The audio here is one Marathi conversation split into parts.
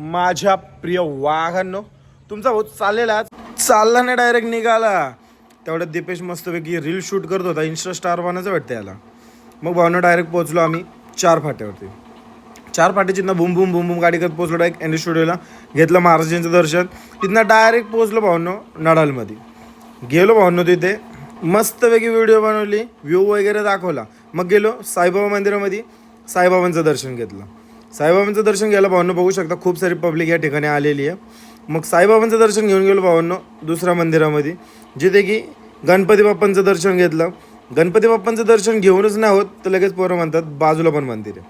माझ्या प्रिय वाघांनो, तुमचा भाऊ चालला नाही, डायरेक्ट निघाला. तेवढ्यात दीपेश मस्तपैकी रील शूट करत होता, इन्स्टा स्टार बनायचं वाटतं याला. मग भावनो डायरेक्ट पोहोचलो आम्ही 4 फाट्यावरती. 4 फाट्याची बुम बुम बुम बुम गाडी करत पोहोचलो डायरेक्ट एन स्टुडिओला. घेतलं महाराजांचं दर्शन. तिथनं डायरेक्ट पोहोचलो भावनो नडालमध्ये. गेलो भावनो तिथे मस्तपैकी व्हिडिओ बनवली, व्ह्यू वगैरे दाखवला. मग गेलो साईबाबा मंदिरामध्ये, साईबाबांचं दर्शन घेतलं. साईबाबांचं दर्शन घ्यायला भावनो बघू शकता खूप सारी पब्लिक या ठिकाणी आलेली आहे. मग साईबाबांचं दर्शन घेऊन गेलो भावनो दुसऱ्या मंदिरामध्ये, जिथे की गणपती बाप्पांचं दर्शन घेतलं. गणपती बाप्पांचं दर्शन घेऊनच नाही होत तर लगेच पोरं म्हणतात बाजूला पण मंदिर आहे.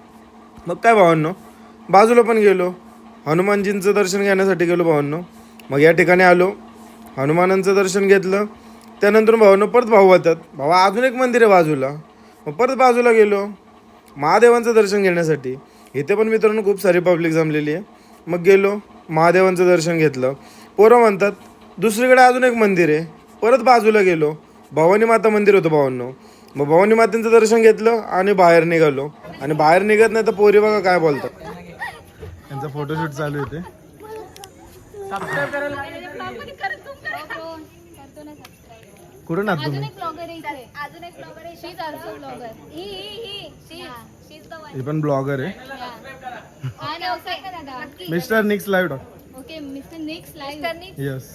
मग काय भावांनो, बाजूला पण गेलो, हनुमानजींचं दर्शन घेण्यासाठी गेलो भावांनो. मग या ठिकाणी आलो, हनुमानांचं दर्शन घेतलं. त्यानंतर भावांनो परत भाऊ होतात, भावा अजून एक मंदिर आहे बाजूला. मग परत बाजूला गेलो महादेवांचं दर्शन घेण्यासाठी. इथे पण मित्रांनो खूप सारी पब्लिक जमलेली आहे. मग गेलो महादेवांचं दर्शन घेतलं. पोरं म्हणतात दुसरीकडे अजून एक मंदिर आहे. परत बाजूला गेलो, भवानी माता मंदिर होतं भावांनो. मग भवानी मातेचं दर्शन घेतलं आणि बाहेर निघालो. आणि बाहेर निघत नाही तर पोरी बघा काय बोलतात. त्यांचा फोटोशूट चालू आहे. कुठून आहात तुम्ही? ही पण ब्लॉगर आहे. मिस्टर निक्स लाईव्ह. ओके मिस्टर निक्स लाईव्ह. यस.